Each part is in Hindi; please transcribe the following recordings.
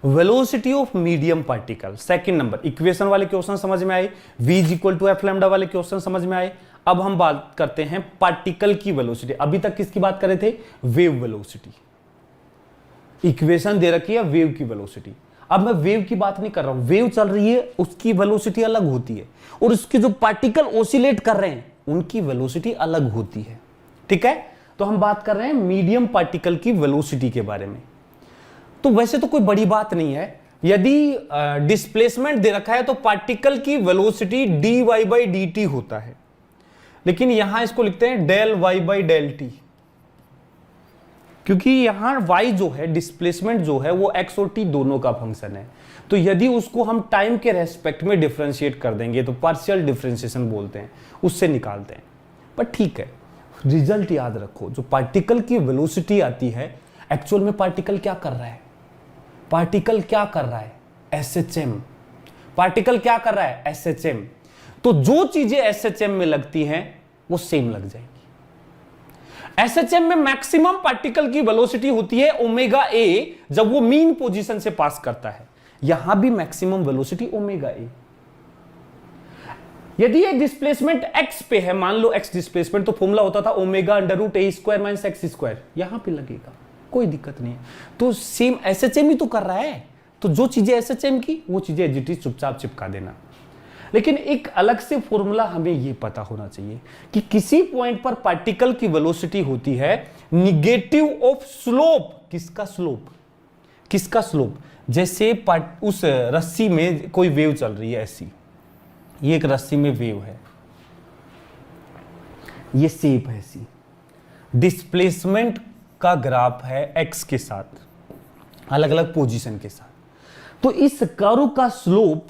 Velocity of medium particle. Second number, equation वाले क्वेश्चन समझ में आए, v equal to F lambda वाले क्वेश्चन समझ में आए। अब हम बात करते हैं पार्टिकल की वेलोसिटी। अभी तक किसकी बात कर रहे थे? Wave velocity. इक्वेशन दे रखी है वेव की वेलोसिटी। अब मैं वेव की बात नहीं कर रहा हूं, वेव चल रही है उसकी वेलोसिटी अलग होती है, और उसके जो पार्टिकल ओसिलेट कर रहे हैं उनकी वेलोसिटी अलग होती है। ठीक है, तो हम बात कर रहे हैं मीडियम पार्टिकल की वेलोसिटी के बारे में। तो वैसे तो कोई बड़ी बात नहीं है, यदि डिस्प्लेसमेंट दे रखा है तो पार्टिकल की velocity dy by d t होता है, लेकिन यहां इसको लिखते हैं del y by del t, क्योंकि यहां y जो है डिस्प्लेसमेंट जो है वो x और t दोनों का फंक्शन है। तो यदि उसको हम टाइम के रेस्पेक्ट में डिफरेंशिएट कर देंगे तो पार्शियल डिफरेंशिएशन बोलते हैं, उससे निकालते हैं। पर ठीक है, रिजल्ट याद रखो, जो पार्टिकल की वेलोसिटी आती है, एक्चुअल में पार्टिकल क्या कर रहा है? पार्टिकल क्या कर रहा है? SHM। पार्टिकल क्या कर रहा है? SHM। तो जो चीजें SHM में लगती हैं वो सेम लग जाएंगी। SHM में मैक्सिमम पार्टिकल की वेलोसिटी होती है ओमेगा ए, जब वो मीन पोजीशन से पास करता है। यहां भी मैक्सिमम वेलोसिटी ओमेगा ए। यदि ये डिस्प्लेसमेंट x पे है, मान लो x डिस्प्लेसमेंट, तो फॉर्मूला होता था ओमेगा अंडर रूट ए स्क्वायर माइनस एक्स स्क्वायर, यहां पे लगेगा, कोई दिक्कत नहीं है। तो सेम SHM ही तो कर रहा है, तो जो चीजें SHM की वो चीजें एज चुपचाप चिपका देना। लेकिन एक अलग से फॉर्मूला हमें यह पता होना चाहिए कि किसी पॉइंट पर पार्टिकल की वेलोसिटी होती है निगेटिव ऑफ स्लोप। किसका स्लोप? किसका स्लोप? जैसे उस रस्सी में कोई वेव चल रही है ऐसी, ये एक रस्सी में वेव है, ये शेप है ऐसी, डिस्प्लेसमेंट का ग्राफ है x के साथ, अलग अलग पोजीशन के साथ। तो इस कर्व का स्लोप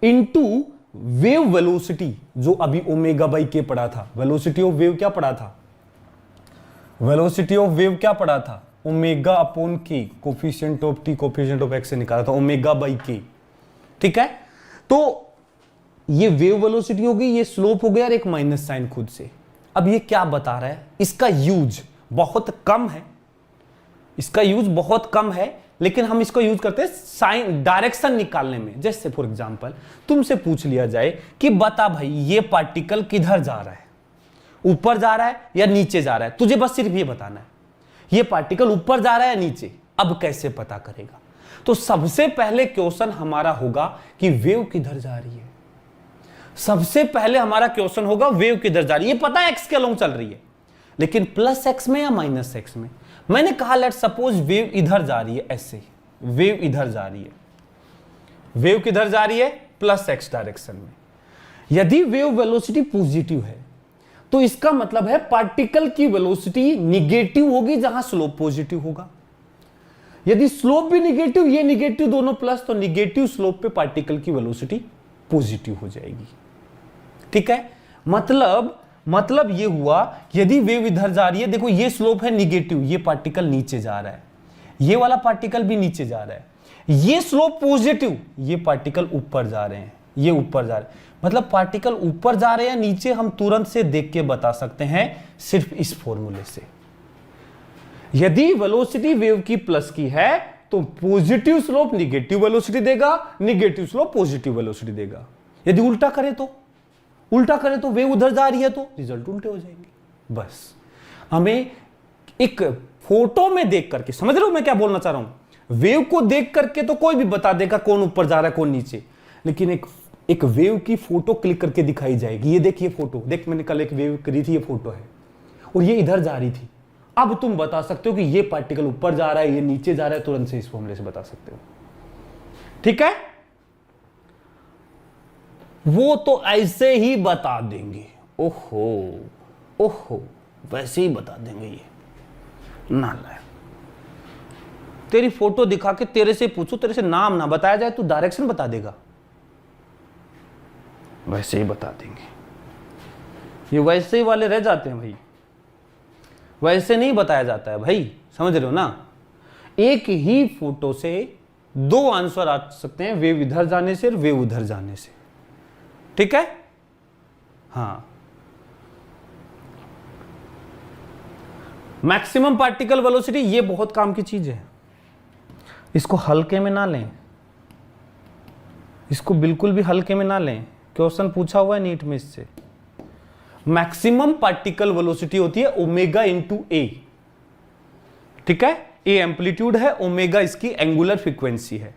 इनटू वेव वेलोसिटी, जो अभी ओमेगा बाई के पढ़ा था, वेलोसिटी ऑफ वेव क्या पढ़ा था? वेलोसिटी ऑफ वेव क्या पढ़ा था? ओमेगा अपॉन के, coefficient of T coefficient of x से निकाला था, ओमेगा बाई के। ठीक है, तो ये वेव वेलोसिटी हो गई, ये स्लोप हो गया, और एक माइनस साइन खुद से। अब ये क्या बता रहा है? इसका यूज बहुत कम है, इसका यूज बहुत कम है, लेकिन हम इसको यूज करते हैं साइन डायरेक्शन निकालने में। जैसे फॉर एग्जांपल तुमसे पूछ लिया जाए कि बता भाई ये पार्टिकल किधर जा रहा है, ऊपर जा रहा है या नीचे जा रहा है, तुझे बस सिर्फ ये बताना है, ये पार्टिकल ऊपर जा रहा है या नीचे। अब कैसे पता करेगा? तो सबसे पहले क्वेश्चन हमारा होगा कि वेव किधर जा रही है। सबसे पहले हमारा क्वेश्चन होगा वेव किधर जा रही है। ये पता है एक्स के अलोंग चल रही है, लेकिन प्लस एक्स में या माइनस एक्स में। मैंने कहा लेट सपोज वेव इधर जा रही है, ऐसे वेव इधर जा रही है, वेव किधर जा रही है? प्लस एक्स डायरेक्शन में। यदि वेव वेलोसिटी पॉजिटिव है तो इसका मतलब है पार्टिकल की वेलोसिटी निगेटिव होगी जहां स्लोप पॉजिटिव होगा। यदि स्लोप भी निगेटिव, ये निगेटिव दोनों प्लस, तो निगेटिव स्लोप पे पार्टिकल की वेलोसिटी पॉजिटिव हो जाएगी। ठीक है, मतलब ये हुआ यदि वेव इधर जा रही है, देखो ये स्लोप है निगेटिव, ये पार्टिकल नीचे जा रहा है, ये वाला पार्टिकल भी नीचे जा रहा है, ये स्लोप पॉजिटिव, ये पार्टिकल ऊपर जा रहे हैं, ये ऊपर जा रहे हैं। मतलब पार्टिकल ऊपर जा रहे हैं नीचे, हम तुरंत से देख के बता सकते हैं सिर्फ इस फॉर्मूले से। यदि वेलोसिटी वेव की प्लस की है तो पॉजिटिव स्लोप निगेटिव वेलोसिटी देगा, निगेटिव स्लोप पॉजिटिव वेलोसिटी देगा। यदि उल्टा करें तो वेव उधर जा रही है तो रिजल्ट उल्टे हो जाएंगे। बस हमें एक फोटो में देख करके, समझ रहे हो मैं क्या बोलना चाह रहा हूं? वेव को देख करके तो कोई भी बता देगा कौन ऊपर जा रहा है कौन नीचे, लेकिन एक वेव की फोटो क्लिक करके दिखाई जाएगी। ये देखिए फोटो, देख मैंने कल एक वेव करी थी, ये फोटो है और ये इधर जा रही थी। अब तुम बता सकते हो कि ये पार्टिकल ऊपर जा रहा है, ये नीचे जा रहा है, तुरंत से इस फॉर्मूले से बता सकते हो। ठीक है, वो तो ऐसे ही बता देंगे, ओहो वैसे ही बता देंगे। ये नालायक, तेरी फोटो दिखा के तेरे से पूछो, तेरे से नाम ना बताया जाए तो डायरेक्शन बता देगा, वैसे ही बता देंगे। ये वैसे ही वाले रह जाते हैं भाई, वैसे नहीं बताया जाता है भाई, समझ रहे हो ना? एक ही फोटो से दो आंसर आ सकते हैं, वेव इधर जाने से और वेव उधर जाने से। ठीक है, हाँ। मैक्सिमम पार्टिकल वेलोसिटी, ये बहुत काम की चीज है, इसको हल्के में ना लें, इसको बिल्कुल भी हल्के में ना लें। क्वेश्चन पूछा हुआ है नीट में इससे। मैक्सिमम पार्टिकल वेलोसिटी होती है ओमेगा इंटू ए, ठीक है। ए एम्पलीट्यूड है, ओमेगा इसकी एंगुलर फ्रीक्वेंसी है।